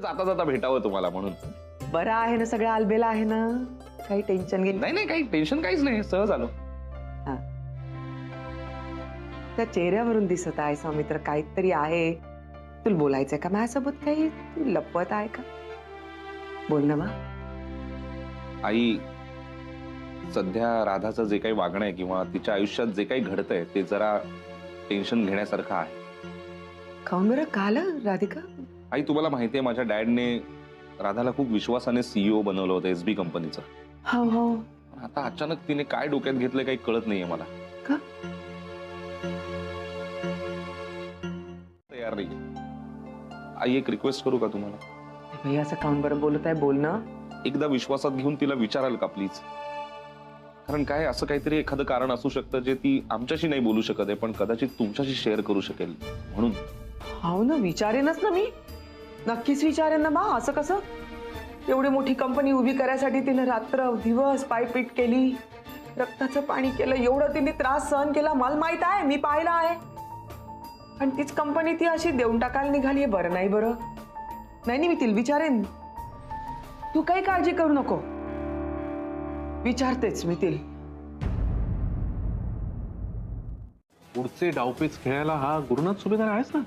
जाता जाता भेटावं तुम्हाला म्हणून. बरं आहे ना, सगळं आलबेला आहे ना, काही टेन्शन घे. नाही नाही, काही टेन्शन काहीच नाही, सहज आलो. त्या चेहऱ्यावरून दिसत आहे सौमित्र काहीतरी आहे. तुला बोलायचंय का माझ्यासोबत? काही तू लपवत आहे का? बोल ना. आई, सध्या राधाचं जे काही वागणं आहे किंवा तिच्या आयुष्यात जे काही घडतंय ते जरा टेन्शन घेण्यासारखं आहे. खाऊन बरं काल राधिका. आई, तुम्हाला माहितीये माझ्या डॅडने राधाला खूप विश्वासाने सीईओ बनवलं होतं एसबी कंपनीचं. हो हो. आता अचानक तिने काय डोक्यात घेतलं काही कळत नाहीये मला. का? तयार नाही. आई, एक रिक्वेस्ट करू का तुम्हाला? भैया असं खाऊन बरं बोलत आहे, बोल ना. एकदा विश्वासात घेऊन तिला विचाराल का प्लीज? कारण काय असं काहीतरी एखादं कारण असू शकतं जे ती आमच्याशी नाही बोलू शकत आहे पण कदाचित तुमच्याशी शेअर करू शकेल म्हणून. हो ना, विचारेनच ना मी, नक्कीच विचारेन ना बा. असं कसं? एवढी मोठी कंपनी उभी करायसाठी तिने रात्र दिवस पायपीट केली, रक्ताचं पाणी केलं, एवढं तिने त्रास सहन केला. मला माहित आहे, मी पाहिलं आहे. आणि तीच कंपनी ती अशी देऊन टाकायला निघाली. बरं नाही, बरं नाही, मी तिला विचारेन. तू काही काळजी करू नको, विचारतेच मी तिला. पुढचे डावपेच खेळायला हा गुरुनाथ सुभेदार आहेस ना,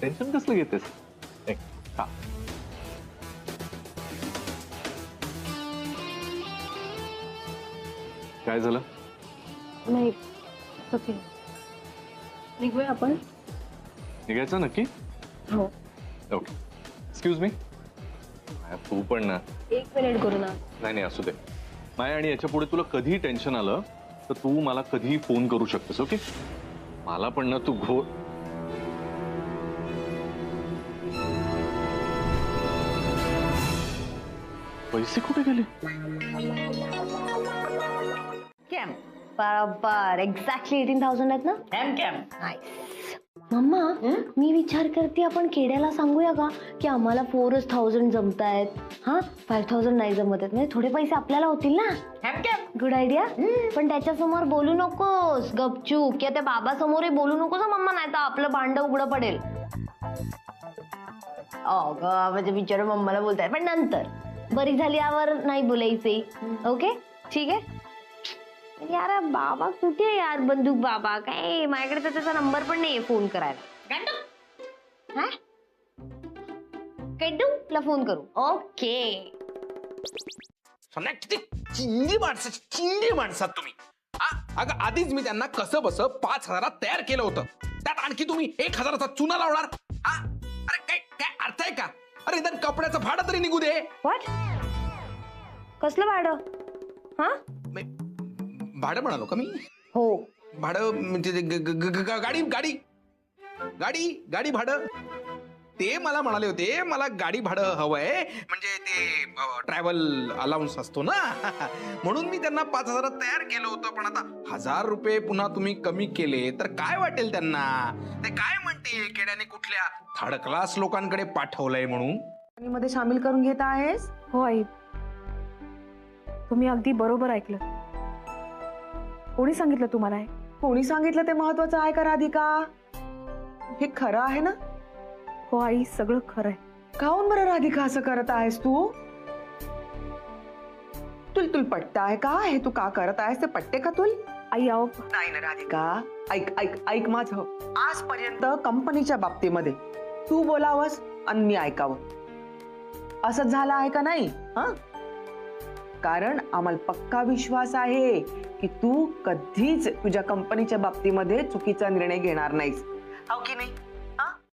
टेन्शन कसलं घेतेस? काय झालं? नाही, निघूया आपण. निघायचं नक्की? हो. Okay, excuse me. तू पण ना. एक मिनिट करू ना. नाही नाही, असू दे माया. आणि याच्या पुढे तुला कधीही टेन्शन आलं तर तू मला कधीही फोन करू शकतेस. ओके, मला पण ना तू पैसे कुठे गेले? कॅम बरोबर, एक्झॅक्टली 18,000 आहेत ना. नाईस. मम्मा, मी विचार करते आपण खेड्याला सांगूया का की आम्हाला 4,000 जमतायत, हा 5,000 नाही जमत आहेत, म्हणजे थोडे पैसे आपल्याला होतील ना. Good idea. पण त्याच्या समोर बोलू नकोस, गपचूप. किंवा त्या बाबा समोरही बोलू नकोस मम्मा, नाही तर आपलं भांड उघडं पडेल. म्हणजे बिचारा मम्माला बोलताय, पण नंतर बरी झाली यावर नाही बोलायचे. ओके, ठीक आहे. यार बाबा कुठे आहे यार, बंदूक बाबा? काय माझ्याकडे तर त्याचा नंबर पण नाहीये फोन करायला. ला फोन करू. ओके. किती चिंदी माणसात तुम्ही. अगं आधीच मी त्यांना कसं बस 5,000 तयार केलं होतं, त्यात आणखी तुम्ही 1,000चा चुना लावणार? अरे काय काय अर्थ आहे का? अरे इथं कपड्याचं भाडं तरी निघू दे. व्हॉट? कसलं भाडं? हा, भाडं म्हणालो का मी? हो. भाडं म्हणजे गाडी गाडी गाडी गाडी भाडं. ते मला म्हणाले होते मला गाडी भाडं हवंय, म्हणजे ते ट्रॅव्हल अलाउन्स असतो ना म्हणून मी त्यांना 5,000 तयार केलं होतं. पण आता 1,000 रुपये पुन्हा तुम्ही कमी केले तर काय वाटेल त्यांना? ते काय म्हणते खेड्याने कुठल्या थर्ड क्लास लोकांकडे पाठवलंय म्हणून मध्ये सामील करून घेत आहेस? हो आई, तुम्ही अगदी बरोबर ऐकलं. कोणी सांगितलं तुम्हाला? कोणी सांगितलं ते महत्वाचं आहे का राधिका? हे खरं आहे ना? हो आई, सगळं खरं आहे. काहून बरं राधिका असं करत आहेस तू? तुल पटत आहे का हे तू का करत आहेस? ते पटते का तुल? आई आओ. नाही ना राधिका, ऐक ऐक ऐक माझं. आजपर्यंत कंपनीच्या बाबतीमध्ये तू बोलावंस आणि मी ऐकावं, असं झालं आहे का नाही? कारण आम्हाला पक्का विश्वास आहे की तू कधीच तुझ्या कंपनीच्या बाबतीमध्ये चुकीचा निर्णय घेणार नाहीस, हो की नाही?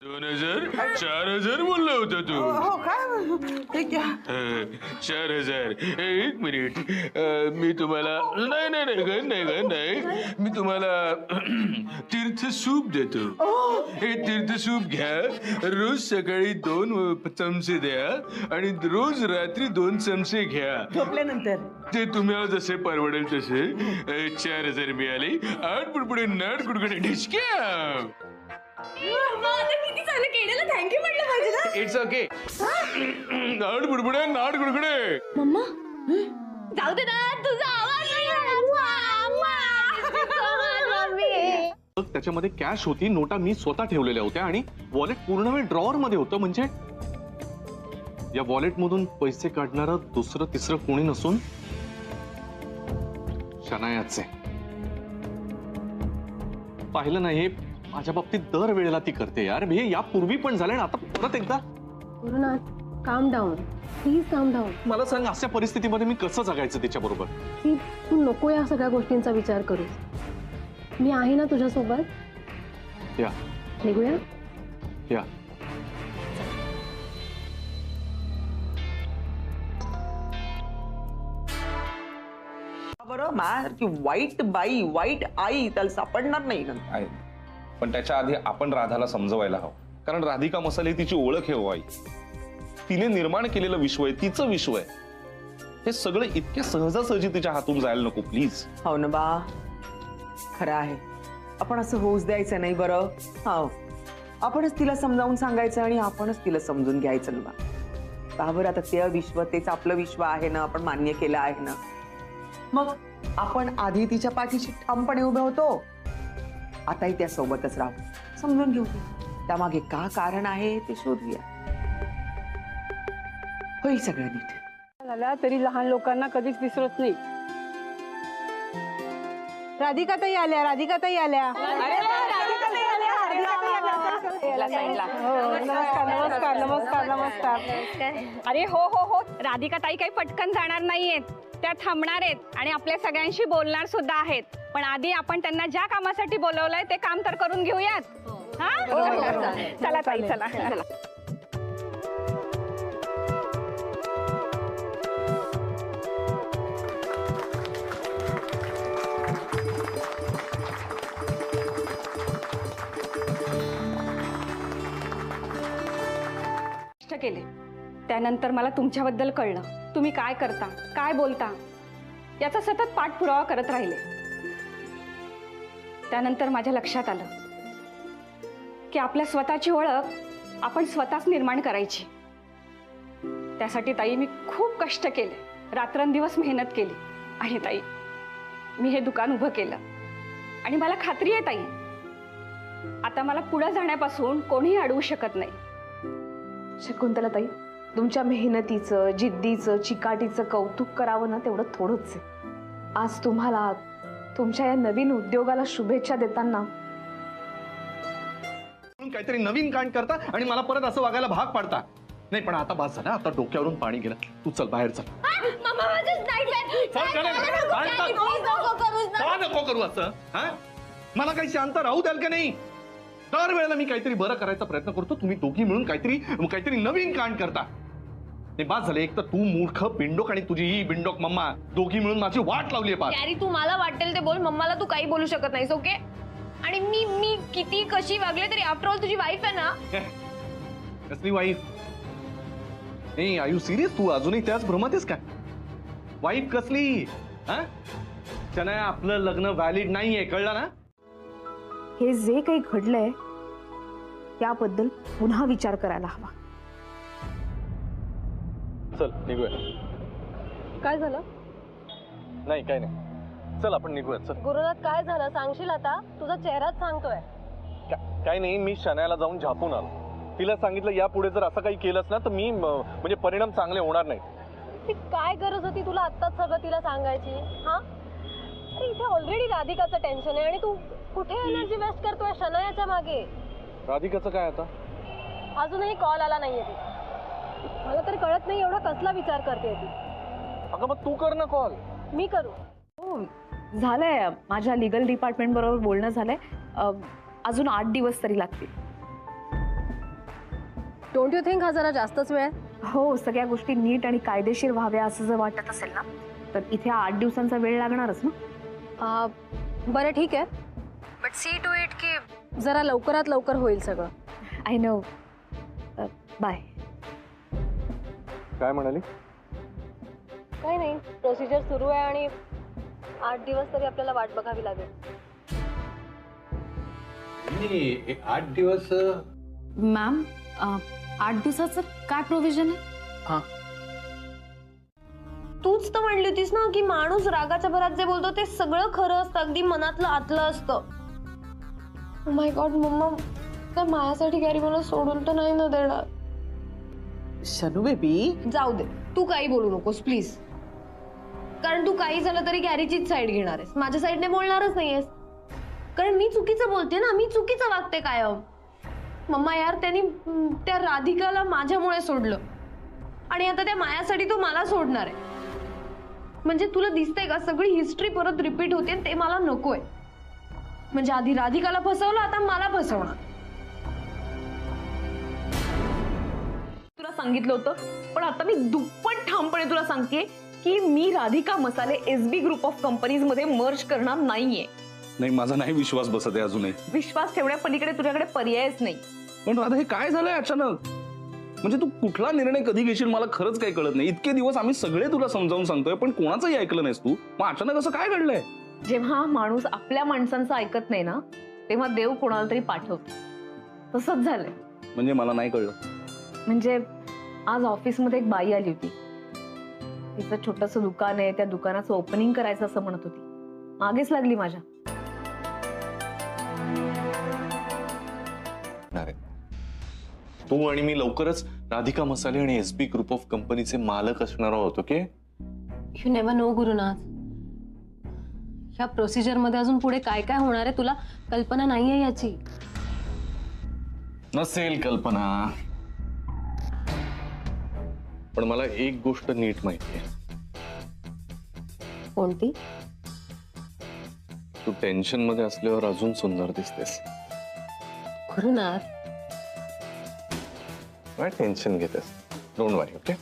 2,000 4,000 बोलला होता तू. हो काय? 4,000. एक मिनिट, मी तुम्हाला नाही मी तुम्हाला तीर्थ सूप देतो. हे तीर्थ सूप घ्या, रोज सकाळी 2 चमचे द्या आणि रोज रात्री 2 चमचे घ्या. झोपल्यानंतर ते तुम्हाला जसे परवडेल तसे. 4,000 मिळाले. 8 पुडपुडे 9 गुडगुडे डिस्क्या. किती चांगलं, केलेलं थँक्यू म्हटलं पाहिजे ना. It's okay. 9 बुडबुडे 9 गुडगुडे. मम्मा जाऊ दे ना, तुझा आवाज त्याच्यामध्ये कॅश होती, नोटा मी स्वतः ठेवलेल्या होत्या आणि वॉलेट पूर्ण वेळ ड्रॉवर मध्ये होतं. म्हणजे या वॉलेट मधून पैसे काढणारं दुसरं तिसरं कोणी नसून शनायाचे. पाहिलं नाही हे माझ्या बाबतीत दर वेळेला ती करते यार. हे यापूर्वी पण झालं, आता परत एकदा. गुरुनाथ, काम डाऊन, प्लीज काम डाऊन. मला सांग, अशा परिस्थितीमध्ये मी कसं जगायचं तिच्या बरोबर? तू नको या सगळ्या गोष्टींचा विचार करू. मी आहे ना तुझ्यासोबत. या निघूया. या बरं की वाईट बाई, वाईट आई त्याला सापडणार नाही नंतर. आहे, पण त्याच्या आधी आपण राधाला समजवायला हवं. कारण राधिका मसाले तिची ओळख आहे हो आई. तिने निर्माण केलेलं विश्व आहे, तिचं विश्व आहे. हे सगळं इतक्या सहजासहजी तिच्या हातून जायला नको प्लीज. हो ना बा, खरं आहे. आपण असं होऊच द्यायचं नाही बरं. हो, आपणच तिला समजावून सांगायचं आणि आपणच तिला समजून घ्यायचं ना बा. बरं, आता ते विश्व तेच आपलं विश्व आहे ना, आपण मान्य केलं आहे ना. मग आपण आधी तिच्या पाठीशी ठामपणे उभे होतो, आताही त्या सोबतच राहू. समजून घेऊ त्यामागे का कारण आहे ते शोधूया. होईल सगळं नीट. झाला तरी लहान लोकांना कधीच विसरत नाही. राधिकाताई आल्या, राधिकाताई आल्या. नमस्कार नमस्कार नमस्कार नमस्कार. अरे हो हो हो, राधिका ताई काही पटकन जाणार नाहीयेत, त्या थांबणार आहेत आणि आपल्या सगळ्यांशी बोलणार सुद्धा आहेत. पण आधी आपण त्यांना ज्या कामासाठी बोलवलंय ते काम तर करून घेऊयात. हा, चला ताई, चला चला. केले. त्यानंतर मला तुमच्याबद्दल कळलं. तुम्ही काय करता, काय बोलता, याचा सतत पाठपुरावा करत राहिले. त्यानंतर माझ्या लक्षात आलं की आपल्या स्वतःची ओळख आपण स्वतःच निर्माण करायची. त्यासाठी ताई मी खूप कष्ट केले, रात्रंदिवस मेहनत केली. आणि ताई, मी हे दुकान उभं केलं आणि मला खात्री आहे ताई, आता मला पुढे जाण्यापासून कोणीही अडवू शकत नाही. शकुंतला ताई, तुमच्या मेहनतीचं, जिद्दीचं, चिकाटीचं कौतुक करावं ना तेवढं थोडंच आहे. आज तुम्हाला तुमच्या या नवीन उद्योगाला शुभेच्छा देताना काहीतरी नवीन कांड करता आणि मला परत असं वागायला भाग पाडता. नाही पण आता बास झालं, आता डोक्यावरून पाणी गेलं. तू चल बाहेर चल. का नको करू असं? हा, मला काही शांत राहू द्याल का नाही? दर वेळेला मी काहीतरी बरं करायचा प्रयत्न करतो, तुम्ही दोघी मिळून काहीतरी नवीन कांड करता. ते बाद झाले. एक तर तू मूर्ख बिंडोक आणि तुझी ही बिंडोक मम्मा दोघी मिळून माझी वाट लावली पार. अरे तू मला वाटेल ते बोल, मम्माला तू काही बोलू शकत नाहीस. ओके? आणि मी किती कशी वागले तरी आफ्टर ऑल तुझी वाईफ आहे ना. कसली वाईफ? नाही, आर यू सिरियस? तू अजूनही त्याच भ्रमात आहेस का? वाईफ कसली? शनाया, आपलं लग्न व्हॅलिड नाहीये, कळलं ना? हे जे काही घडलंय त्याबद्दल पुन्हा विचार करायला हवा. चल निघूया. काय झालं नाही काही नाही, चल आपण निघूया. चल. गुरुनाथ, काय झालं सांगशील आता? तुझा चेहराच सांगतोय. काही नाही, मी शनायाला जाऊन झापून आलो. तिला सांगितलं यापुढे जर असं काही केलंस ना तर मी म्हणजे परिणाम चांगले होणार नाही. ती काय गरज होती तुला आत्ताच सगळं तिला सांगायची? हा, अरे इथे ऑलरेडी राधिकाचं टेन्शन आहे आणि तू कुठे एनर्जी वेस्ट करतोय शनायाच्या मागे? राधिकाचं काय आता? अजूनही कॉल आला नाहीये तिचा. मला तर कळत नाही एवढा कसला विचार करते ती. अगं मग तू कर ना कॉल. मी करू? हो, झालंय. माझ्या लिगल डिपार्टमेंट बरोबर बोलणं झालंय. अजून 8 दिवस तरी लागतील. डोंट यू थिंक हा जरा जास्तच वेळ? हो, सगळ्या गोष्टी नीट आणि कायदेशीर व्हाव्या असं जर वाटत असेल ना तर इथे 8 दिवसांचा वेळ लागणारच ना. बरं ठीक आहे, बट सी टू इट की जरा लवकरात लवकर होईल सगळं. I know. बाय. काय म्हणाली? काही नाही, प्रोसिजर सुरू आहे आणि 8 दिवस तरी आपल्याला वाट बघावी लागेल. 8 दिवस? मॅम, 8 दिवसाचं काय प्रोव्हिजन आहे? तूच तर म्हणली होतीस ना की माणूस रागाच्या भरात जे बोलतो ते सगळं खरं असतं, अगदी मनातलं आतलं असतं. माय गॉड, मम्मा तर माझ्यासाठी गॅरी मला सोडून तर नाही ना देणार. शनू बेबी, जाऊ दे, तू काही बोलू नकोस प्लीज. कारण तू काही झालं तरी गॅरीचीच साईड घेणार आहेस, माझ्या साईडने बोलणारच नाहीयेस. कारण मी चुकीचं बोलते ना, मी चुकीचं वागते कायम. मम्मा यार, त्यांनी त्या राधिकाला माझ्यामुळे सोडलं आणि आता त्या मायासाठी तो मला सोडणार आहे. म्हणजे तुला दिसतंय का, सगळी हिस्ट्री परत रिपीट होते, ते मला नकोय. म्हणजे आधी राधिकाला फसवलं, आता मला फसवणार. तुला सांगितलं होतं, पण आता मी दुप्पट ठामपणे तुला सांगते की मी राधिका मसाले एसबी ग्रुप ऑफ कंपनीज मध्ये मर्ज करणार नाहीये. नाही, माझा नाही विश्वास बसत आहे अजूनही. विश्वास ठेवण्या पलीकडे तुझ्याकडे पर्यायच नाही. पण राधा, हे काय झालंय अचानक? म्हणजे तू कुठला निर्णय कधी घेशील मला खरंच काही कळत नाही. इतके दिवस आम्ही सगळे तुला समजावून सांगतोय, पण कोणाचंही ऐकलं नाहीस तू. मग अचानक असं काय घडलंय? जेव्हा माणूस आपल्या माणसांचं ऐकत नाही ना, तेव्हा देव कोणाला तरी पाठवतो. तसंच झालंय. म्हणजे मला नाही कळलं. म्हणजे आज ऑफिसमध्ये एक बाई आली होती. तिचं छोटंसं दुकान आहे, त्या दुकानाचं ओपनिंग करायचं असं म्हणत होती. मागेच लागली माझ्या. तू आणि मी लवकरच राधिका मसाले आणि एसबी ग्रुप ऑफ कंपनीचे मालक असणार आहोत. Okay? You never know Gurunath. ह्या प्रोसिजर मध्ये अजून पुढे काय काय होणार आहे तुला कल्पना नाहीये याची. नसेल कल्पना, पण मला एक गोष्ट नीट माहिती आहे. कोणती? तू टेन्शन मध्ये असल्यावर अजून सुंदर दिसतेस. गुरुनाथ, काय टेन्शन घेतेस? Don't worry. ओके?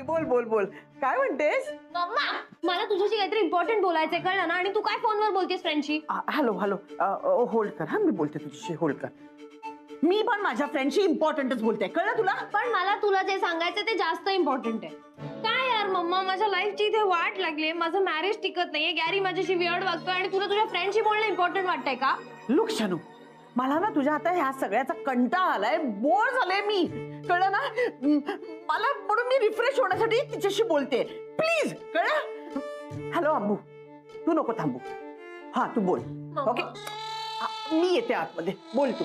बोल बोल बोल, काय म्हणतेस? मम्मा, मला तुझ्याशी काहीतरी इम्पॉर्टंट बोलायचंय, कळलं ना? आणि तू काय फोनवर बोलतेस फ्रेंडशी? हॅलो हॅलो, होल्ड कर. हा, मी बोलते तुझ्याशी, होल्ड कर. मी पण माझ्या फ्रेंडशी इम्पॉर्टंटच बोलते, कळलं तुला? पण मला तुला जे सांगायचं ते जास्त इम्पॉर्टंट आहे. काय यार मम्मा, माझ्या लाईफची इथे वाट लागली. माझं मॅरेज टिकत नाहीये, गॅरी माझ्याशी वियर्ड वागतोय आणि तुला तुझ्या फ्रेंडशी बोलणं इम्पॉर्टंट वाटतंय का? लुक शनू, मला ना तुझ्या आता ह्या सगळ्याचा कंटाळा आलाय, बोर झाले मी, कळलं ना? मला म्हणून मी रिफ्रेश होण्यासाठी तिच्याशी बोलते. प्लीज, कळलं? हॅलो अंबू, तू नको थांबू. हा, तू बोल. ओके, मी येते आतमध्ये, बोल तू.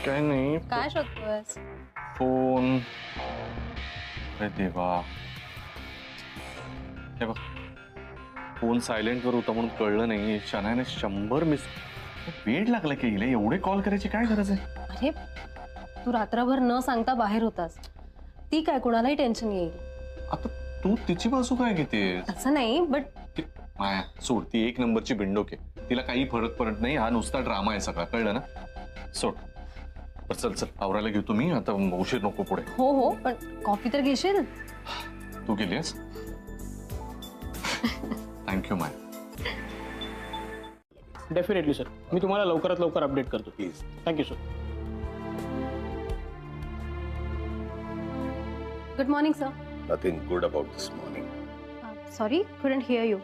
काय नाही, काय शोधतोयस? फोन. अरे देवा, हे बघ, फोन सायलेंट वर होता म्हणून कळलं नाही. शनाने 100 मिस. वेळ लागला की हिला एवढे कॉल करायची काय गरज आहे? अरे तू रात्रभर न सांगता बाहेर होतास. ती काय कोणालाही टेन्शन येईल. आता तू तिची बाजू काय घेते? असं नाही, बट माया सोड, ती 1 नंबरची बिंडोक आहे. तिला काही फरक पडत नाही. हा नुसता ड्रामा आहे सगळा, कळलं ना? सोड. चल चल, आवरायला घेतो मी आता, उशीर नको पुढे. हो हो, पण कॉफी तर घेशील. तू गेलीस? थँक्यू माय. डेफिनेटली सर, मी तुम्हाला लवकरात लवकर अपडेट करतो. Please. Thank you sir. Good morning sir. Nothing good about this morning. Sorry, couldn't hear you.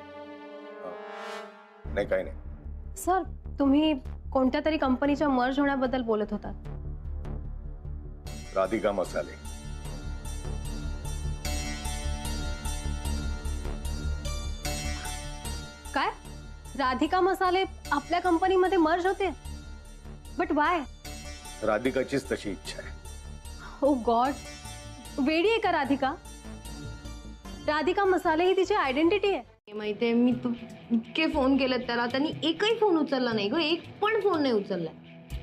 नाही, काय नाही. सर, तुम्ही कोणत्या तरी कंपनीच्या मर्ज होण्याबद्दल बोलत होतात. राधिका मसाले. काय? राधिका मसाले आपल्या कंपनीमध्ये मर्ज होते? But why? राधिकाचीच तशी इच्छा आहे. ओ गॉड, वेडी आहे का राधिका? राधिका मसाले ही तिची आयडेंटिटी आहे. माहितीये, मी इतके फोन केलेत त्याला, त्यांनी एकही फोन उचलला नाही ग. एक पण फोन नाही उचलला.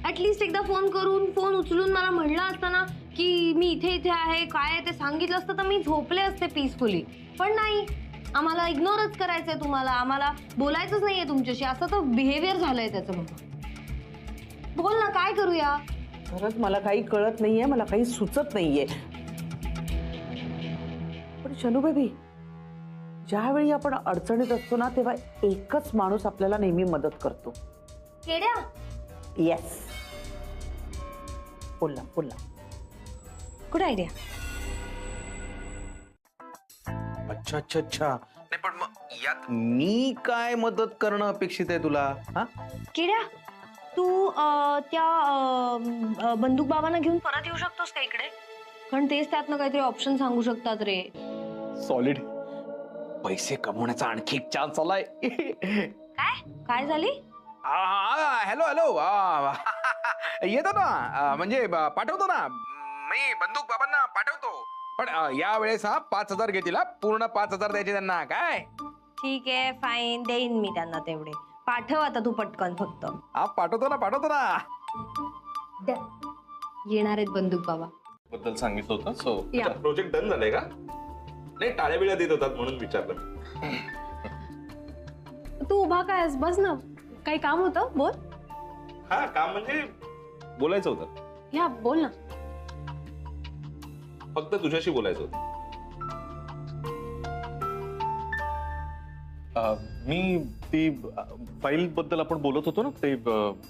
ऍटलिस्ट एकदा फोन करून, फोन उचलून मला म्हणलं असतं ना की मी इथे इथे आहे, काय आहे ते सांगितलं असतं तर मी झोपले असते पीसफुली. पण नाही, आम्हाला इग्नोरच करायचंय तुम्हाला, आम्हाला बोलायचंच नाहीये तुमच्याशी, असं तर बिहेवियर झालंय त्याचं. मग बोल ना, काय करूया? खरंच मला काही कळत नाहीये, मला काही सुचत नाहीये. पण शनू बेबी, ज्यावेळी आपण अडचणीत असतो ना, तेव्हा एकच माणूस आपल्याला नेहमी मदत करतो. केड्या. येस, बोलला बोलला. Good idea. अच्छा अच्छा अच्छा. नाही, पण मग यात मी काय मदत करणं अपेक्षित आहे तुला? हा, केड्या, तू त्या बंदूक बाबांना घेऊन परत येऊ शकतोस का इकडे? कारण तेच त्यातनं काहीतरी ऑप्शन सांगू शकतात रे. सॉलिड. पैसे कमवण्याचा आणखी एक चान्स आलाय. काय झाली? हॅलो हॅलो येतो ना, म्हणजे पाठवतो ना मी, बंदूक बाबांना पाठवतो. पण या वेळेस 5,000 घेतील, पूर्ण 5,000 द्यायचे त्यांना. काय ठीक आहे, फाईन, देईन मी त्यांना तेवढे. पाठव आता तू पटकन फक्त. पाठवतो ना. येणार आहेत बंदूक बाबा. बद्दल सांगितलं होतं. सो या. प्रोजेक्ट डन झालंय का? नाही, टाळ्या बिळ्या देत होतात म्हणून विचारलं. तू उभा काय आहेस? बस ना, काही काम होतं? बोल. हा, काम म्हणजे बोलायचं होतं. या बोल ना. फक्त तुझ्याशी बोलायचं होतं. मी ती फाईल बद्दल आपण बोलत होतो ना, ते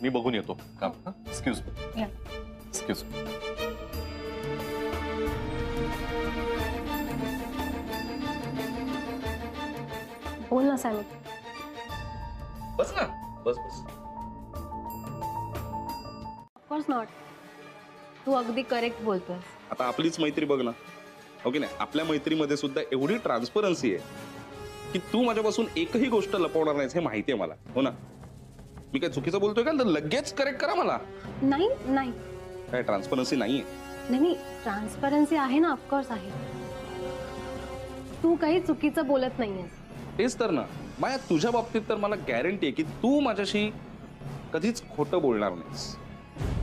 मी बघून येतो काम. Excuse me. Excuse me. बोल ना सॅमी. बस ना, बस. Of course not. तू अगदी करेक्ट बोलतोय. आता आपलीच मैत्री बघ ना, ओके नाही? आपल्या मैत्रीमध्ये सुद्धा एवढी ट्रान्सपरन्सी आहे की तू माझ्यापासून एकही गोष्ट लपवणार नाहीस, हे माहिती आहे मला. हो ना? मी काय चुकीचं बोलतोय का? तर लगेच करेक्ट करा मला. नाही नाही काय ट्रान्सपरन्सी नाहीये? नाही, ट्रान्सपरन्सी आहे ना, ऑफकोर्स आहे. तू काही चुकीचं बोलत नाहीयेस. तेच तर ना माया, तुझ्या बाबतीत तर मला गॅरंटी आहे की तू माझ्याशी कधीच खोटं बोलणार नाहीस.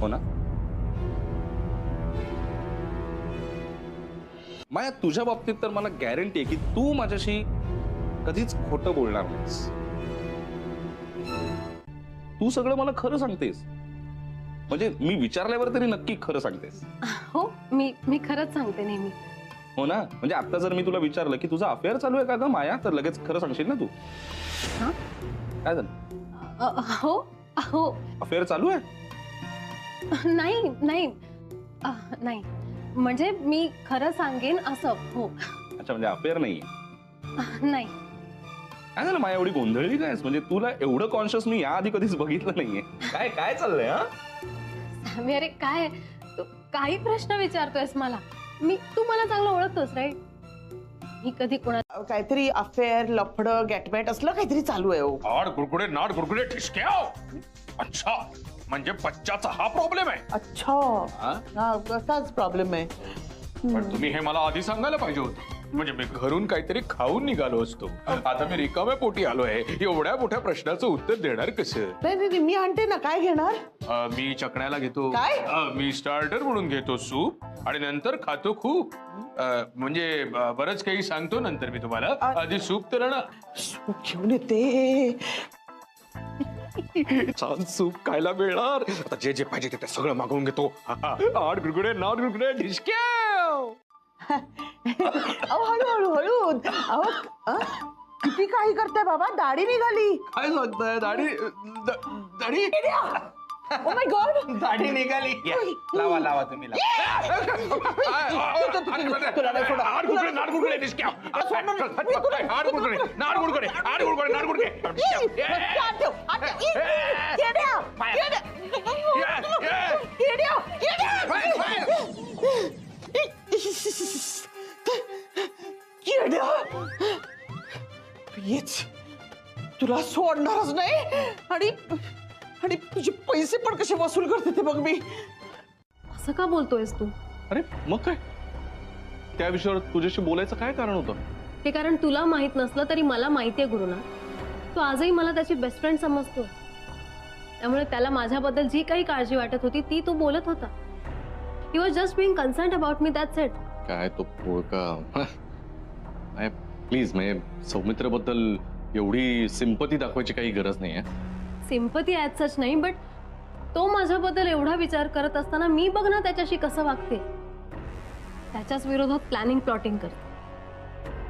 हो ना माया? तुझ्या बाबतीत तर मला गॅरंटी आहे की तू माझ्याशी कधीच खोटं बोलणार नाहीस. तू सगळं मला खरं सांगतेस, म्हणजे मी विचारल्यावर तरी नक्की खरं सांगतेस. हो, मी खरंच सांगते नेहमी. हो ना? म्हणजे आता जर मी तुला विचारलं की तुझा अफेअर चालू आहे का ग माया, तर लगेच खरं सांगशील ना तू? हा? काय झालं? हो हो. अफेअर चालू आहे? नाही नाही नाही, म्हणजे मी खरं सांगेन असं. हो. अच्छा, म्हणजे अफेअर नाहीये. नाही. काय झालं माया, एवढी गोंधळली काय? म्हणजे तुला एवढं कॉन्शियस मी याआधी कधीच बघितलं नाहीये. काय काय चाललंय? हा, सॅमी, अरे काय तू काही प्रश्न विचारतोयस मला? तू मला चांगलं ओळखतोस राईट? मी कधी कोणा काहीतरी अफेअर, लफडं, गॅटमॅट असलं काहीतरी चालू आहे. हो, आड कुरकुडे नाड कुरकुडे ठिसक्याव. अच्छा, म्हणजे बच्चाचा हा प्रॉब्लेम आहे. अच्छा, हा कसाच प्रॉब्लेम आहे. पण तुम्ही हे मला आधी सांगायला पाहिजे होतं. म्हणजे मी घरून काहीतरी खाऊन निघालो असतो. आता मी रिकाम्या पोटी आलोय. एवढ्या मोठ्या प्रश्नाचं उत्तर देणार कसं? नाही, मी आणते ना. काय घेणार? मी चकण्याला घेतो. काय? मी स्टार्टर म्हणून घेतो सूप आणि नंतर खातो खूप. म्हणजे बरंच काही सांगतो नंतर मी तुम्हाला. आधी सूप तर ना. सूप घेऊन येते. छान सूप खायला मिळणार. आता जे जे पाहिजे ते सगळं मागवून घेतो. आड गुरगुडे नाड गुरगुडे ढिसक्याव. हळू. किती काही करताय बाबा, दाढी निघाली. काय सांगताय? दाढी दाढी ओ माय गॉड, दाढी निघाली. लावा तुम्ही तुला सोडणारच नाही. आणि तुझे पैसे पण कसे वसूल करते ते बघ मी. असं का बोलतोयस तू? अरे मग काय, त्या विषयावर तुझ्याशी बोलायचं काय कारण होतं? हे कारण तुला माहित नसलं तरी मला माहितीये गुरुना. तो आजही मला त्याची बेस्ट फ्रेंड समजतो. त्यामुळे त्याला माझ्याबद्दल जी काही काळजी वाटत होती ती तो बोलत होता. He was just being concerned about me, that's it. काय तो पोळका. प्लीज, म्हणजे सौमित्र बद्दल एवढी सिंपती दाखवायची काही गरज नाहीये. सिंपती ॲज सच नाही, बट तो माझ्याबद्दल एवढा विचार करत असताना मी बघ ना त्याच्याशी कसं वागते. त्याच्याच विरोधात प्लॅनिंग प्लॉटिंग करते.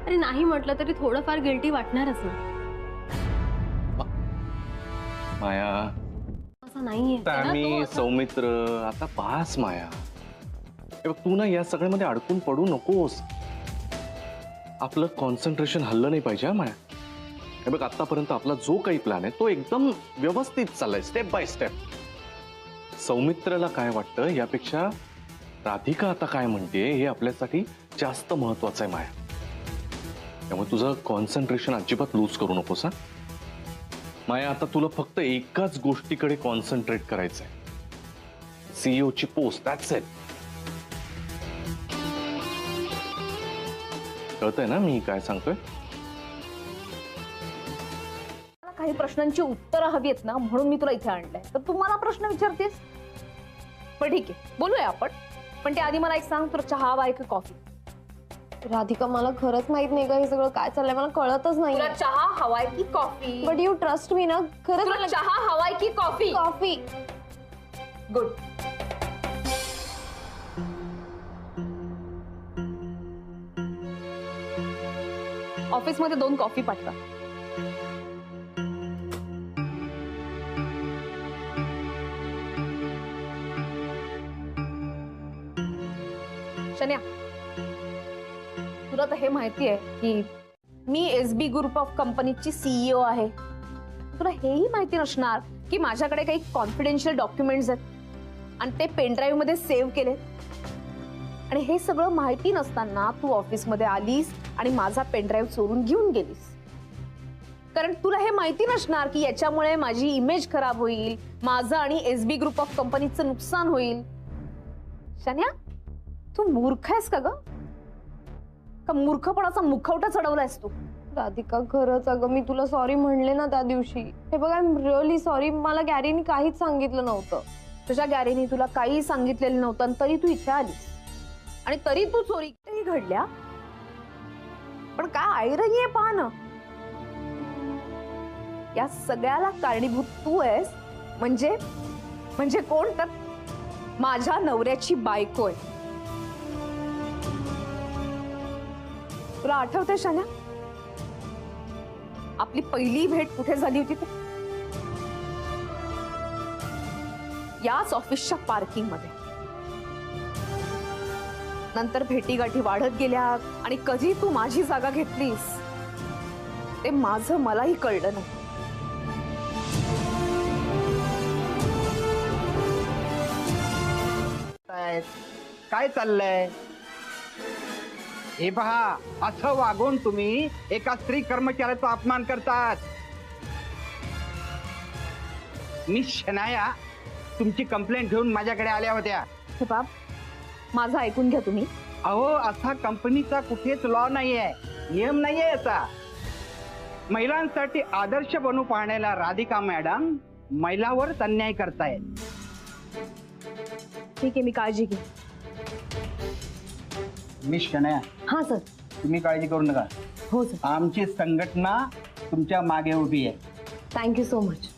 अरे नाही म्हटलं तरी थोडंफार गिल्टी वाटणारच ना. माया, असं नाहीये. सौमित्र, आता पास माया. तू ना या सगळ्यामध्ये अडकून पडू नकोस. आपलं कॉन्सन्ट्रेशन हल्लं नाही पाहिजे माया. हे बघ, आतापर्यंत आपला जो काही प्लॅन आहे तो एकदम व्यवस्थित चाललाय, स्टेप बाय स्टेप. सौमित्रला काय वाटतं यापेक्षा राधिका आता काय म्हणते हे आपल्यासाठी जास्त महत्वाचं आहे माया. त्यामुळे तुझं कॉन्सन्ट्रेशन अजिबात लूज करू नकोस हा. माया, आता तुला फक्त एकाच गोष्टीकडे कॉन्सन्ट्रेट करायचंय. सीईओ ची पोस्ट, दॅट्स इट. कळतंय ना मी काय सांगतोय? मला काही प्रश्नांची उत्तरं हवी आहेत ना, म्हणून मी तुला इथे आणलंय. तर तू मला प्रश्न विचारतेस, पण ठीक आहे बोलूया आपण. पण ते आधी मला एक सांग, तुला चहा हवाय की कॉफी? राधिका मला खरंच माहित नाही का हे सगळं काय चाललंय, मला कळतच नाही. तुला चहा हवाय की coffee? But you trust me ना, खरंच तुला चहा हवाय की कॉफी? कॉफी. गुड. ऑफिस मध्ये 2 कॉफी पाठवा. शन्या, तुला तर हे माहिती आहे की मी एसबी ग्रुप ऑफ कंपनीची सीईओ आहे. तुला हेही माहिती नसणार की माझ्याकडे काही कॉन्फिडेन्शियल डॉक्युमेंट्स आहेत आणि ते पेनड्राईव्ह मध्ये सेव्ह केले. आणि हे सगळं माहिती नसताना तू ऑफिसमध्ये आलीस आणि माझा पेनड्राईव्ह चोरून घेऊन गेलीस. कारण तुला हे माहिती नसणार की याच्यामुळे माझी इमेज खराब होईल, माझं आणि एसबी ग्रुप ऑफ कंपनीचं नुकसान होईल. शन्या, तू मूर्ख आहेस का ग? का मूर्खपणाचा मुखवटा चढवलायस तू? राधिका खरंच अगं मी तुला सॉरी म्हणले ना त्या दिवशी. हे बघ, आय एम रिअली सॉरी. मला गॅरीने काहीच सांगितलं नव्हतं. तुझ्या गॅरीने तुला काही सांगितलेलं नव्हतं आणि तरी तू इथे आलीस आणि तरी तू चोरी घडल्या. पण काय आयरनी आहे पहा ना, या सगळ्याला कारणीभूत तू आहेस. म्हणजे कोण? तर माझ्या नवऱ्याची बायको आहे. तुला आठवतंय शान्या, आपली पहिली भेट कुठे झाली होती ते? याच ऑफिसच्या पार्किंग मध्ये. नंतर भेटीगाठी वाढत गेल्या आणि कधी तू माझी जागा घेतलीस ते माझं मलाही कळलं नाही. काय चाललंय? हे पहा, असं वागून तुम्ही एका स्त्री कर्मचाऱ्याचा अपमान करतात. मिस शनाया तुमची कंप्लेंट घेऊन माझ्याकडे आल्या होत्या. हे बाप, माझं ऐकून घ्या तुम्ही. अहो, असा कंपनीचा कुठेच लॉ नाहीये, नियम नाहीये याचा. महिलांसाठी आदर्श बनू पाहण्याला राधिका मॅडम महिलावरच अन्याय करतायत. ठीक आहे, मी काळजी घे. मिस शनाया. हा सर. तुम्ही काळजी करू नका. हो सर. आमची संघटना तुमच्या मागे उभी आहे. Thank you so much.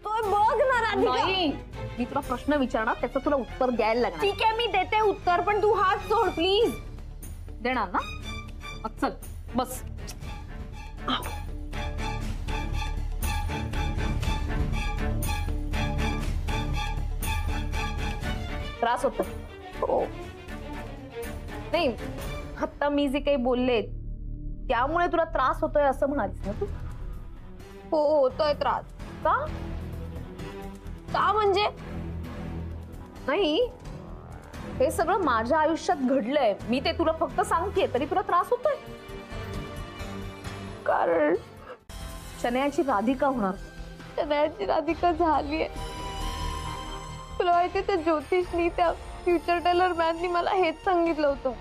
बघ ना राधिका. नाही, मी तुला प्रश्न विचारणार, त्याचं तुला उत्तर द्यायला लागणार. ठीक आहे, मी देते उत्तर, पण तू हात सोड प्लीज. देणार ना? मग चल बस. त्रास होतो? हो. नाही, आता मी जे काही बोलले त्यामुळे तुला त्रास होतोय असं म्हणालीस ना तू? हो, होतोय त्रास. का? का म्हणजे? नाही, हे सगळं माझ्या आयुष्यात घडलंय, मी ते तुला फक्त सांगतेय, तरी तुला त्रास होतोय. कारण शनयाची राधिका होणार. शनयाची राधिका झालीये. तुला माहिती, त्या ज्योतिषनी, त्या फ्युचर टेलर मॅननी मला हेच सांगितलं होतं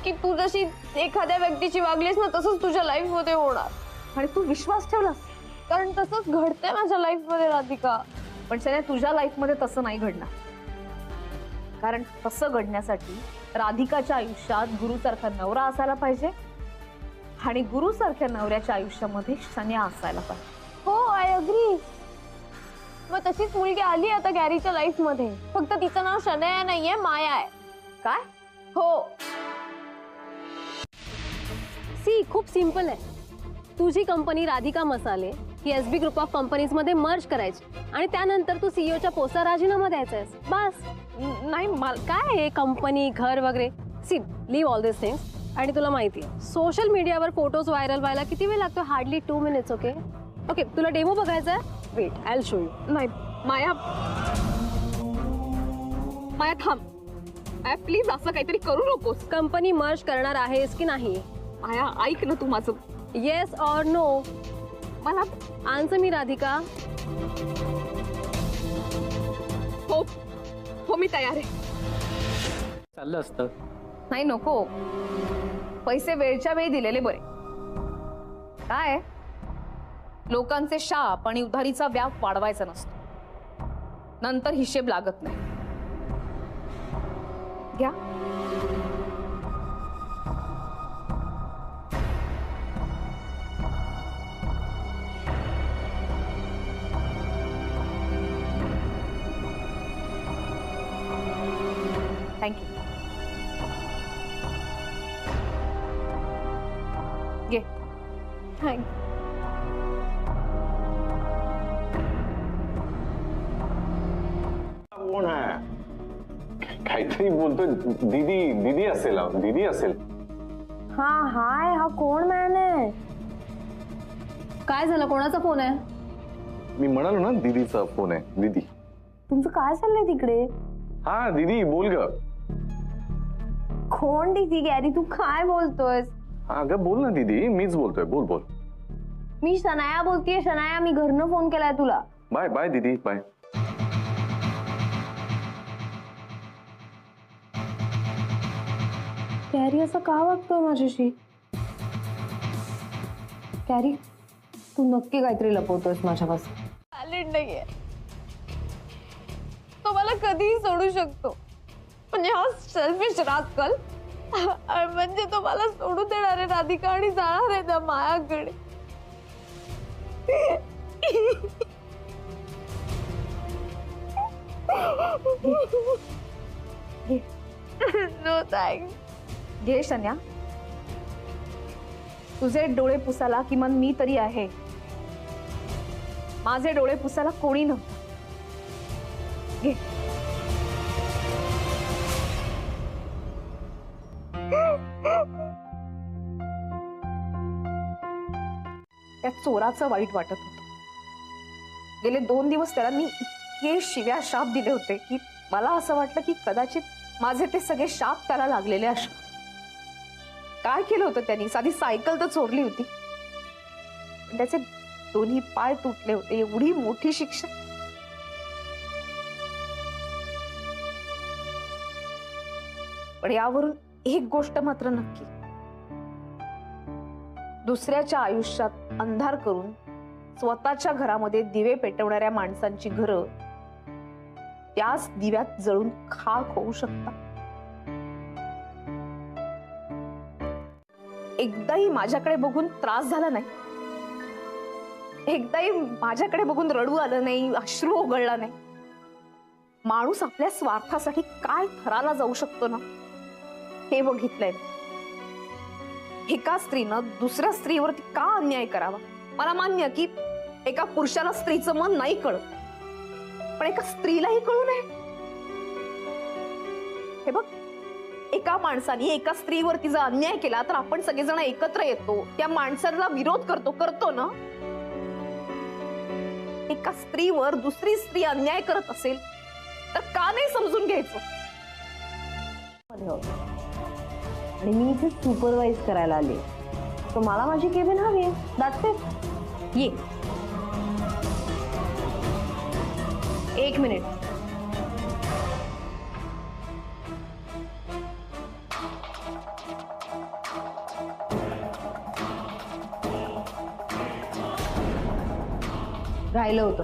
की तू जशी एखाद्या व्यक्तीची वागलीस ना, तसंच तुझ्या लाईफ मध्ये होणार. आणि तू विश्वास ठेवलास? कारण तसंच घडतंय माझ्या लाईफ मध्ये राधिका. पण शनया, तुझ्या लाईफ मध्ये तसं नाही घडणार. कारण तसं घडण्यासाठी राधिकाच्या आयुष्यात गुरुसारखा नवरा असायला पाहिजे आणि गुरुसारख्या नवऱ्याच्या आयुष्यामध्ये शन्या असायला पाहिजे. हो, आय अग्री. मग तशीच मुलगी आली आता गॅरीच्या लाईफ मध्ये. फक्त तिचं नाव शनया नाहीये, माया आहे. काय? हो. सी, खूप सिंपल आहे. तुझी कंपनी राधिका मसाले ही एसबी ग्रुप ऑफ कंपनीज मध्ये मर्ज करायची आणि त्यानंतर तू सीईओच्या पोस्टला राजीनामा द्यायचास. बस. नाही, काय आहे कंपनी, घर वगैरे. सी, लिव्ह ऑल दिस थिंग्स. आणि तुला माहिती आहे, सोशल मीडियावर फोटोज व्हायरल व्हायला किती वेळ लागतो? Hardly 2 minutes. ओके ओके, तुला डेमो बघायचा आहे? Wait, I will show you. नाही माया, थांब. प्लीज असं काहीतरी करू नकोस. कंपनी मर्ज करणार आहेस की नाही? माया ऐक ना तू माझं. Yes or no? मला आन्सर मी राधिका. हो हो मी तयार आहे. चाललं असतं. नाही नको, पैसे वेळच्या वेळी दिलेले बरे. काय लोकांचे शाप आणि उधारीचा व्याप वाढवायचा नसतो, नंतर हिशेब लागत नाही. घ्या. थँक्यू. घे. थँक्यू. कोण आहे? काहीतरी बोलतोय. दीदी दीदी असेल, दीदी असेल. हा हाय, हा कोण मॅन आहे? काय झालं? कोणाचा फोन आहे? मी म्हणालो ना दीदीचा फोन आहे. दीदी. तुमचं काय चाललंय तिकडे? हा दीदी बोल ग. कोण दीदी गॅरी? तू काय बोलतोयस? हा ग बोल ना दीदी, मीच बोलतोय. बोल बोल. मी शनाया बोलतेय. शनाया, मी घरनं फोन केलाय तुला. बाय बाय दीदी बाय. कॅरी असं का वागतोय माझ्याशी? कॅरी, तू नक्की काहीतरी लपवतोयस माझ्यापासून. टॅलेंट नाहीये तो, मला कधीही सोडू शकतो. म्हणजे हा सेल्फिश रास्कल, म्हणजे तो मला सोडून देणार आहे राधिका आणि जाणार आहे त्या मायाकडे. No thanks. घे शन्या, तुझे डोळे पुसायला किमान मी तरी आहे. माझे डोळे पुसायला कोणी नव्हतं. घे. त्या चोराचं वाईट वाटत होतं. गेले 2 दिवस त्याला मी इतके शिव्या शाप दिले होते की मला असं वाटलं की कदाचित माझे ते सगळे शाप त्याला लागलेले असणार. काय केलं होतं त्यांनी? साधी सायकल तर चोरली होती, पण त्याचे 2 पाय तुटले होते. एवढी मोठी शिक्षा. पण यावरून एक गोष्ट मात्र नक्की, दुसऱ्याच्या आयुष्यात अंधार करून स्वतःच्या घरामध्ये दिवे पेटवणाऱ्या माणसांची घरं त्याच दिव्यात जळून खाक होऊ शकतात. एकदाही माझ्याकडे बघून त्रास झाला नाही, एकदाही माझ्याकडे बघून रडू आलं नाही, अश्रू ओघळला नाही. माणूस आपल्या स्वार्थासाठी काय थराला जाऊ शकतो ना, हे बघितलंय. एका स्त्रीनं दुसऱ्या स्त्रीवरती का अन्याय करावा? मला मान्य की एका पुरुषाला स्त्रीचं मन नाही कळत, पण एका स्त्रीलाही कळू नये. हे बघ, एका माणसाने एका स्त्रीवरती जर अन्याय केला तर आपण सगळेजण एकत्र येतो, त्या माणसाला विरोध करतो ना. एका स्त्रीवर दुसरी स्त्री अन्याय करत असेल तर का नाही समजून घ्यायचं? आणि मी इथे सुपरवाइज करायला आले, तर मला माझी केबिन हवी आहे. That's it. ये. 1 मिनिट. राहिलं होतं.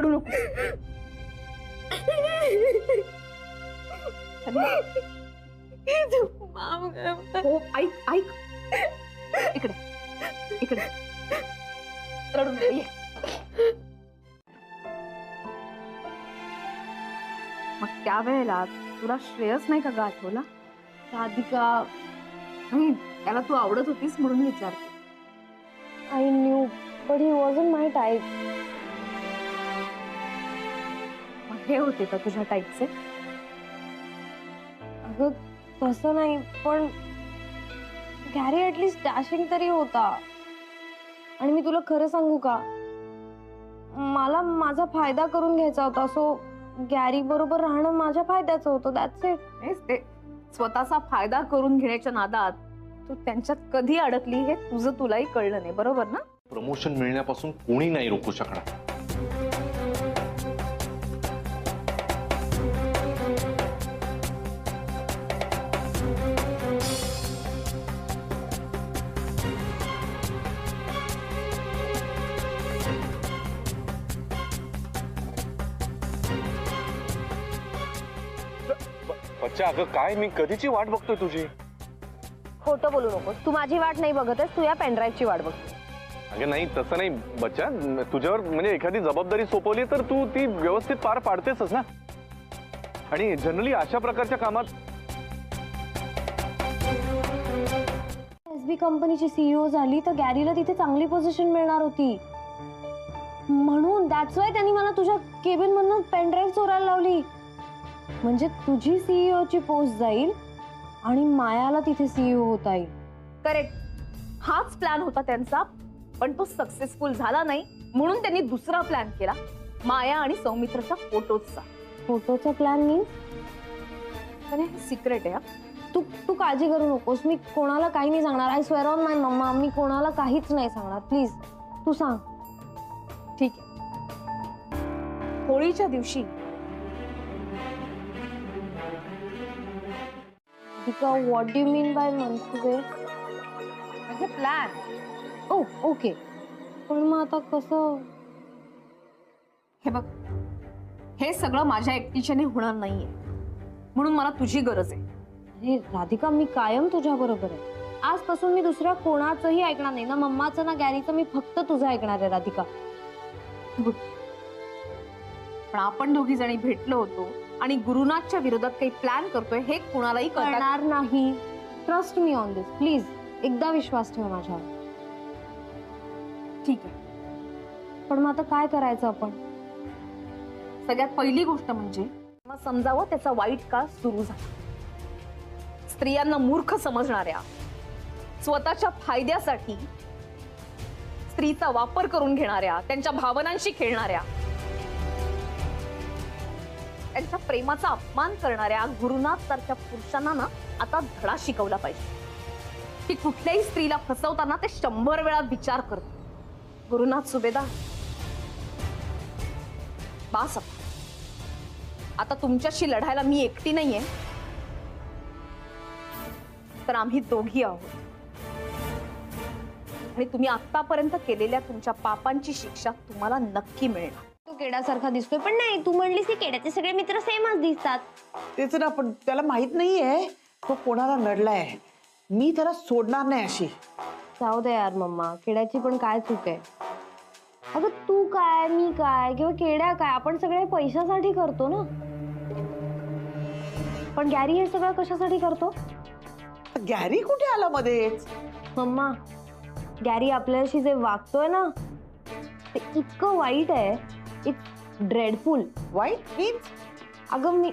रडू नको. हो, ऐक ऐक, इकडे इकडे, रडू नको, ये. मग त्यावेळेला तुला श्रेयस नाही का ग आठवला? राधिका, नाही, त्याला तू आवडत होतीस म्हणून विचारते. I new but he wasn't my type. मग हे होते का तुझ्या टाईपचे? अगं तसं नाही, पण गॅरी ऍटलीस्ट डॅशिंग तरी होता. आणि मी तुला खरं सांगू का, मला माझा फायदा करून घ्यायचा होता. सो गॅरी बरोबर राहणं माझ्या फायद्याचं होतं. That's it. ते स्वतःचा फायदा करून घेण्याच्या नादात तू त्यांच्यात कधी अडकली हे तुझं तुलाही कळलं नाही, बरोबर ना? प्रमोशन मिळण्यापासून कोणी नाही रोखू शकणार. बच्चा, अगं काय, मी कधीची वाट बघतोय तुझी. खोटं बोलू नकोस. तू माझी वाट नाही बघतेस, तू या पेनड्राईव्हची वाट बघते. अगं नाही, तसं नाही बच्चा. तुझ्यावर म्हणजे एखादी जबाबदारी सोपवली तर तू ती व्यवस्थित पार पाडतेसच ना. आणि जनरली अशा प्रकारच्या कामात एसबी कंपनीची सीईओ झाली तर गॅरीला तिथे चांगली पोझिशन मिळणार होती. म्हणून दॅट्स वाय त्यांनी मला तुझ्या केबिन मधून पेनड्राईव्ह चोरायला लावली. म्हणजे तुझी सीईओ ची पोस्ट जाईल आणि मायाला तिथे सीईओ होता येईल. करेक्ट. हाच प्लॅन होता त्यांचा, पण तो सक्सेसफुल झाला नाही म्हणून त्यांनी दुसरा प्लॅन केला, माया आणि सौमित्रच्या फोटोचा. फोटोचा प्लॅन मीन्स? हे सिक्रेट आहे. तू काळजी करू नकोस. मी कोणाला काही नाही सांगणार. I swear on my mamma, मी कोणाला काहीच नाही सांगणार. प्लीज तू सांग. ठीक आहे. होळीच्या दिवशी what do you mean by मनसुबे? म्हणजे प्लॅन. ओ ओके. पण मग आता कसं? हे बघ, हे सगळं माझ्या एकटीच्याने होणार नाहीये, म्हणून मला तुझी गरज आहे. अरे राधिका, मी कायम तुझ्या बरोबर आहे. आजपासून मी दुसऱ्या कोणाचंही ऐकणार नाही, ना मम्माचं ना गॅरीचं. मी फक्त तुझं ऐकणार आहे राधिका. पण आपण दोघी जणी भेटलो होतो आणि गुरुनाथच्या विरोधात काही प्लॅन करतोय हे कुणालाही कळणार नाही. Trust me on this please. एकदा विश्वास ठेव माझ्यावर. ठीक आहे. पण मग आता काय करायचं आपण? सगळ्यात पहिली गोष्ट म्हणजे समजावं त्याचा वाईट काळ सुरू झाला. स्त्रियांना मूर्ख समजणाऱ्या, स्वतःच्या फायद्यासाठी स्त्रीचा वापर करून घेणाऱ्या, त्यांच्या भावनांशी खेळणाऱ्या, त्यांच्या प्रेमाचा अपमान करणाऱ्या गुरुनाथ सारख्या पुरुषांना ना आता धडा शिकवला पाहिजे की कुठल्याही स्त्रीला फसवताना ते 100 वेळा विचार करतो. गुरुनाथ सुभेदार, बास. आता तुमच्याशी लढायला मी एकटी नाहीये, तर आम्ही दोघी आहोत. आणि तुम्ही आतापर्यंत केलेल्या तुमच्या पापांची शिक्षा तुम्हाला नक्की मिळणार. तो केडासारखा दिसतोय, पण नाही, तू म्हणलीस की केड्याचे सगळे मित्र सेमच दिसतात. तेच ना, पण त्याला माहित नाहीये तो कोणाला नडलाय. मी त्याला सोडणार नाही अशी. जाऊ दे यार मम्मा, केड्याची पण काय चूक आहे? अगं तू काय, मी काय, किंवा केड्या काय, आपण सगळे पैशासाठी करतो ना. पण गॅरी हे सगळं कशासाठी करतो? गॅरी कुठे आला मध्येच? मम्मा, गॅरी आपल्याशी जे वागतोय ना ते इतकं वाईट आहे. It's dreadful. वाईट मीन्स? अगं मी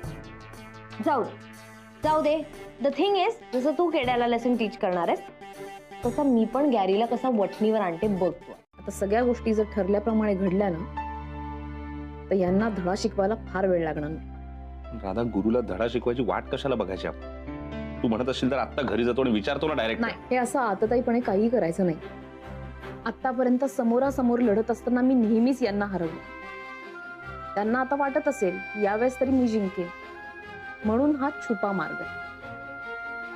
जाऊ दे. द थिंग इज, जसं तू केड्याला लेसन टीच करणार आहेस तसं मी पण गॅरीला कसा वठणीवर आणते बघतो. आता सगळ्या गोष्टी जर ठरल्याप्रमाणे घडल्या ना तर यांना धडा शिकवायला फार वेळ लागणार नाही. राधा, गुरुला धडा शिकवायची वाट कशाला बघायची आपण? तू म्हणत असशील तर आता घरी जातो आणि विचारतो ना डायरेक्ट. नाही, हे असं आतताईपणे काही करायचं नाही. आतापर्यंत समोरासमोर लढत असताना मी नेहमीच यांना हरवलं. त्यांना आता वाटत असेल यावेळेस तरी मी जिंकेन, म्हणून हा छुपा मार्ग आहे.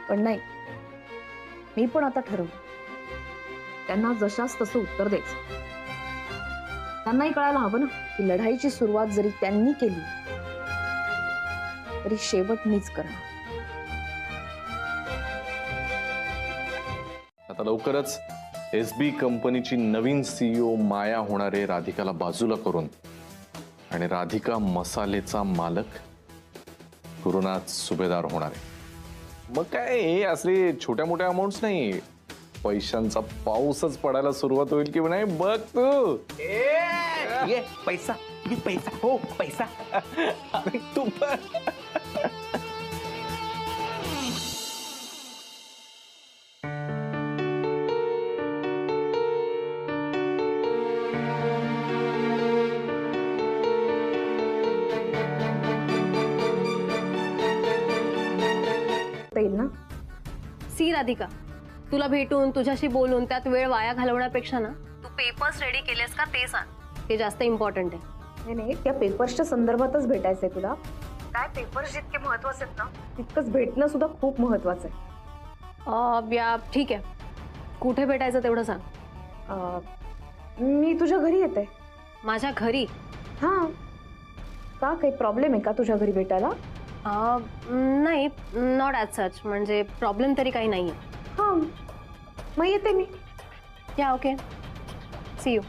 पण नाही, मी पण आता ठरवलं त्यांना जशास तसं उत्तर द्यायचं. त्यांनाही कळायला हवं ना की लढाईची सुरुवात जरी त्यांनी केली तरी शेवट मीच करणार. आता लवकरच एसबी कंपनीची नवीन सीईओ माया होणार आहे राधिकाला बाजूला करून, आणि राधिका मसालेचा मालक गुरुनाथ सुभेदार होणार आहे. मग काय हे असले छोट्या मोठ्या अमाऊंट्स नाही, पैशांचा पाऊसच पडायला सुरुवात होईल की नाही बघ तू. ये पैसा, ये पैसा, हो पैसा. तू पण. येईल ना. सी राधिका, तुला भेटून तुझ्याशी बोलून त्यात वेळ वाया घालवण्यापेक्षा ना तू पेपर्स रेडी केलेस का ते सांग, ते जास्त इम्पॉर्टंट आहे. नाही नाही, त्या पेपर्सच्या संदर्भातच भेटायचंय तुला. काय पेपर्स जितके महत्वाचे आहेत ना तितकंच भेटणं सुद्धा खूप महत्वाचं आहे. या ठीक आहे, कुठे भेटायचं तेवढं सांग. मी तुझ्या घरी येते. माझ्या घरी? हा, का काही प्रॉब्लेम आहे का तुझ्या घरी भेटायला? नाही, नॉट ॲज सच, म्हणजे प्रॉब्लेम तरी काही नाही आहे. हां, मग येते मी. या ओके, सी यू.